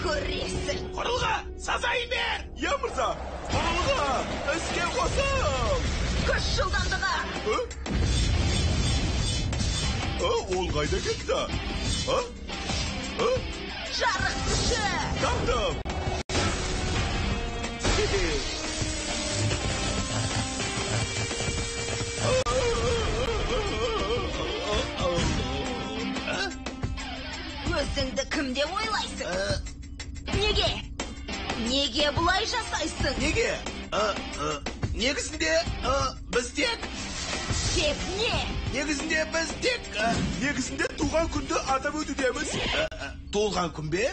көресің. Құрылға, сазайын бер! Е, мырза, құрылға, іске қосыл! Күш жылдамдығы! Ол қайда кетті? Жарық күші! Таптым! Өзіңді кім деп ойлайсың? Неге бұлай жасайсың? Неге? Негізінде біз тек... Тек не? Негізінде туған күнді атап өтудеміз. Туылған күн бе?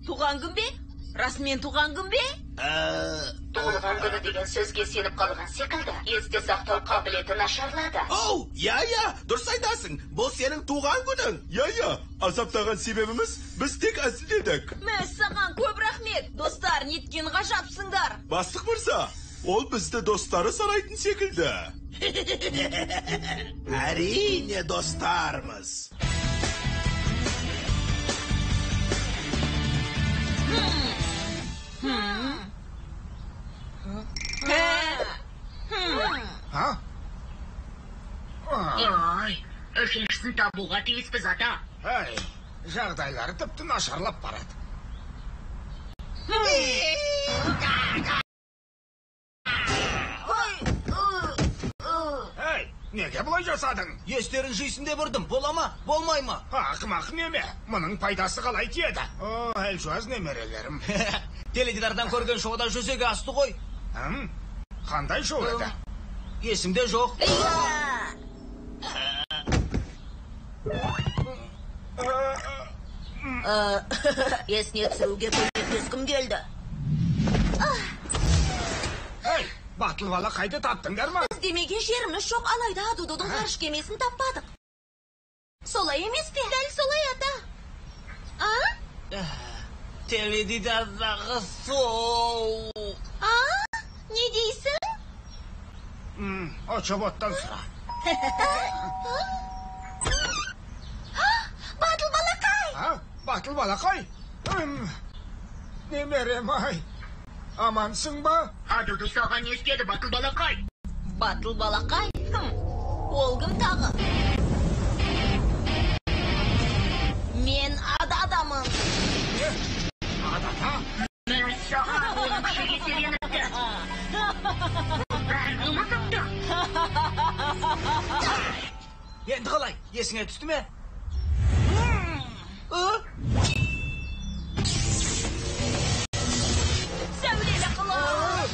Туған күн бе? Расымен туған күн бе? Туылған күні деген сөзге сеніп қалған секілді, есте сақтау қабілеті нашарлады. Я, дұрыс айтасың. Бұл сенің туған күнің. Я, азаптаған себебіміз біз тек әзілдедік. Мәз саған көп рахмет. Достар, неткен ғажапсыңдар. Бастық мырза, ол бізді достары санайтын секілді. Әрине достармыз. Үшіншісін табуға тиіспіз, ата. Жағдайлары тіпті нашарлап барады. Неге бұлай жасадың? Естерін жүйсінде бұрдым, бола ма, болмай ма? Ақымақ неме, мұның пайдасы қалай тиеді? Әлжуаз немерелерім. Теледидардан көрген шоуда жүзеге асты ғой. Қандай шоу еді? Есімде жоқ. Есіне түсіруге көмектескім келді. Батыл бала қайды таптыңдар ма? Демеге жеріміз жоқ, алайда Адудудың ғарыш кемесін таппадық. Солай емес пе? Дәл солай, ата. Теледидардағы сол. Не дейсің? Очоботтан сұра. Батыл балақай! Батыл балақай? Немерем-ай. Амансың ба? Адуду саған не істеді, батыл балақай? Батыл балақай? Ол кім тағы? Мен ададамын. Адада? Мен саған оның күші еселеніпті. Бәрін ұмытыпты. Енді қалай, есіңе түсті ме? Сәулелі қылыш!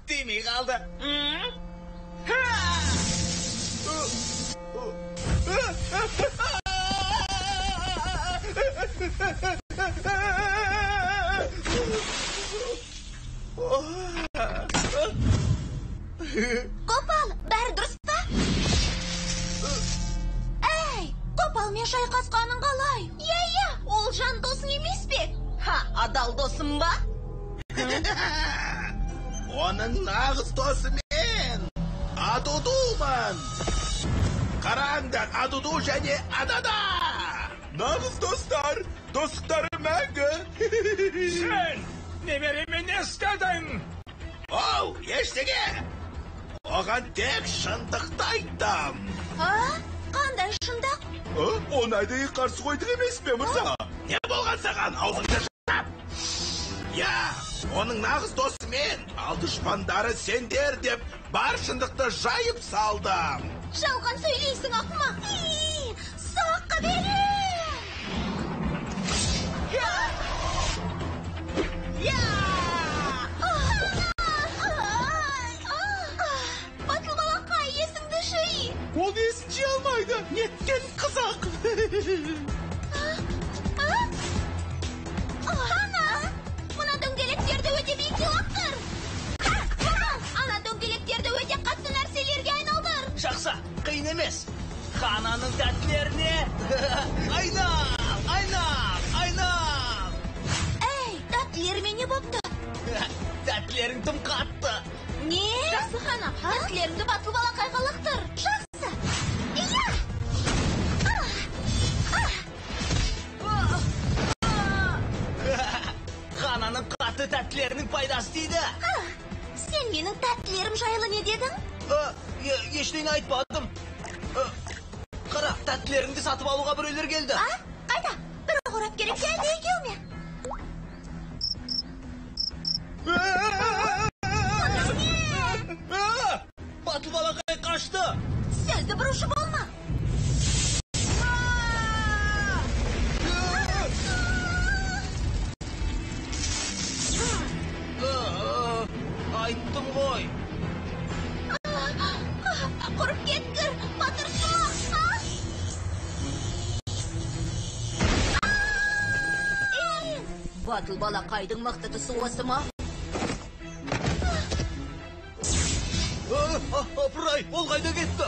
Демей қалды. Қопал, бәрі дұрыс па? Қопалмен шайқасқаның қалай? Ол жан досың емес пе? Адал досым ба? Оның нағыз досы мен Адудумын. Қараңдар, Адуду және Адада. Нағыз достар, достықтары мәңгі. Сен немереме не істедің? Ештеңе. Оған тек шындықты айттым. Қандай шындық? Оны әдейі қарсы қойдық емес пе, мырза? Не болған саған, аузыңды жап? Оның нағыз досы мен, ал дұшпандары сендер деп бар шындықты жайып салдым. Жалған сөйлейсің, ақымақ. Саққа бері! Қананың тәттілеріне. Айнал. Ей, тәттілеріме не бопты? Тәттілерің тым қатты. Не? Жақсы қана, тәттілеріңді батыл балақайға лақтыр. Жақсы. Иә! Қананың қатты тәттілерінің пайдасы дейді. Сен менің тәттілерім жайлы не дедің? Ештеңе айтпадым. Қара, тәттілеріңді сатып алуға біреулер келді. Қайда? Бір қорап керек келді екеуіне. Батыл балақай қашты. Сөзді бұрушы болма. Айттым ғой. Құрып кеткір, батырсың. Батыл балақайдың мықтысы осы ма? Апырай, ол қайда кетті?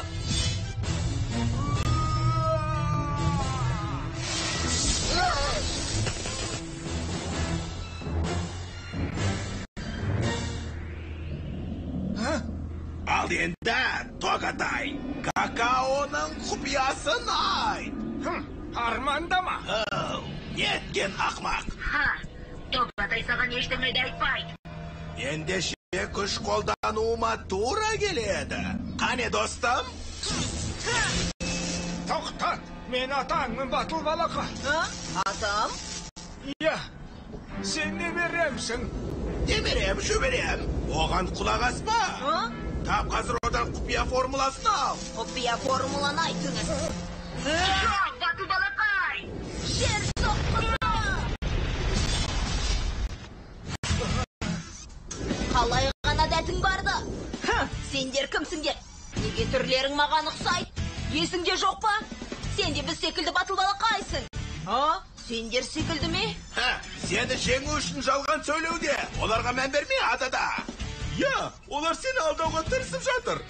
Ал енді, Тоғатай, какаоның құпиясын айт. Армандама. Неткен ақмақ. Тоғатай саған ештеңе де айтпайды. Ендеше күш қолдануыма тура келеді. Қане, достым? Тоқтат, мен атаңмын батыл балақай. Атам? Иә, сен не беремсің? Демерем, шөберем. Оған құлақ аспа. Тап қазір одан құпия формуласын ал. Құпия формуланы айтыңыз. Батыл балақай! Жер соққысы! Қалай ғана дәтің барды? Сендер кімсіңдер? Неге түрлерің маған ұқсайды? Есіңде жоқ па? Сен де біз секілді батыл балақайсың. Сендер секілді ме? Сені жеңу үшін жалған сөйлеуде. Оларға мән берме, адада. Я, олар сені алдауға тырысып жатыр.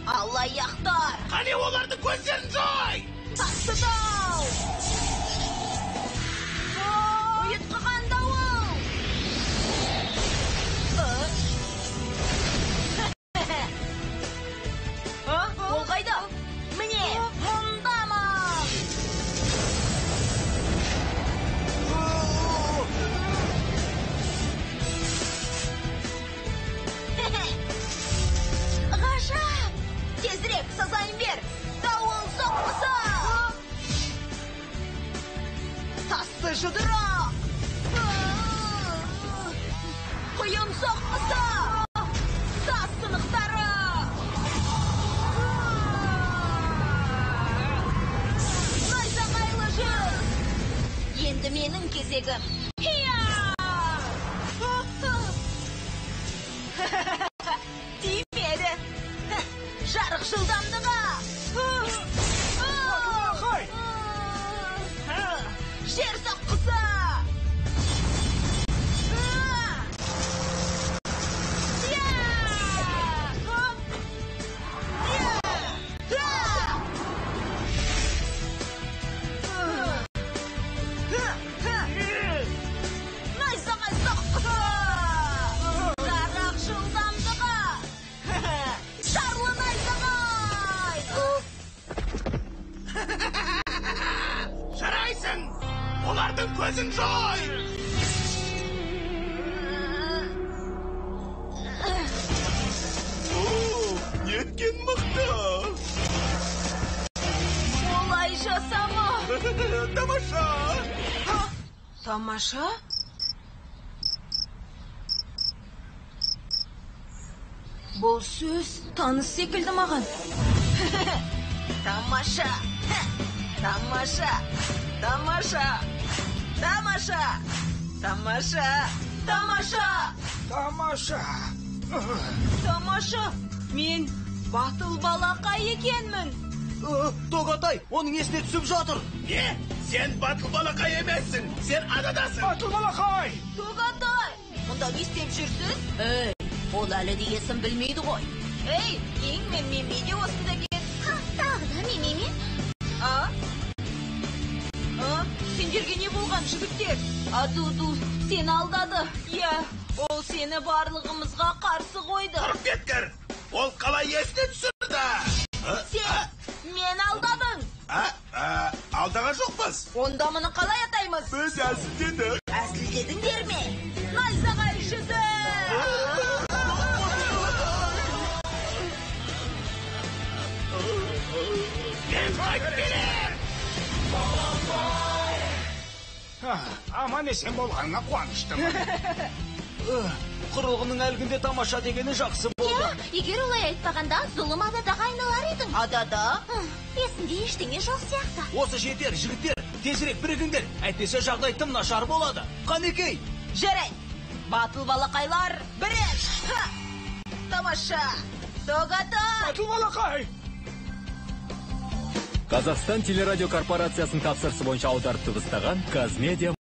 Алаяқтар! Қане олардың көздерін жой! Тастыдау! Ұйытқыған дауыл! Ол қайда? Міне, мұндамын! Ғажап! Тезірек сазайын бер! Дауыл соққысы! Тасты жұдырақ! Құйын соққысы! Тас сынықтары! Найзағайлы жүз! Енді менің кезегім! Тимеді! Жарық жылдамдығы! Балақай! Жер соққысы! Найзағай соққысы! Жарық жылдамдығы! Шарлы найзағай! Жарайсың! Олардың көзін жой! Неткен мықты! Олай жасама! Тамаша! Тамаша? Бұл сөз таныс секілді маған. Тамаша! Тамаша! Тамаша! Тамаша! Тамаша! Тамаша! Тамаша. Тамаша! Мен батыл балақай екенмін. Тоғатай, оның есіне түсіп жатыр. Не? Сен батыл балақай емессің, сен ададасың. Батыл балақай. Тоғатай! Мұнда не істеп жүрсіз? Ей, ол әлі де есін білмейді ғой. Ей, ең мен де осында кет. Тағы да Неме? Сендерге не болған, жігіттер? Дуду сені алдады. Ол сені барлығымызға қарсы қойды. Тұрып кеткір. Ол қалай есіне түсірді? Сен мен алдадың. Алдаған жоқпыз. Онда мұны қалай атаймыз? Біз әзілдедік. Әзілдедіңдер ме? Найзағай жүзі! Аман есен болғаныңа қуаныштымын. Құрылғының әлгінде тамаша дегені жақсы болды. Егер олай айтпағанда, зұлым ададаға айналар едің. Адада? Есінде ештеңе жоқ сияқты. Осы жетер, жігіттер, тезірек бірігіңдер. Әйтпесе жағдай тым нашар болады. Қанекей? Жарай! Батыл балақайлар, бірер! Тамаша! Тоғатай! Батыл балақай! Қазақстан телерадио корпорациясының тапсырысы бойынша аударып дыбыстаған Қазмедиа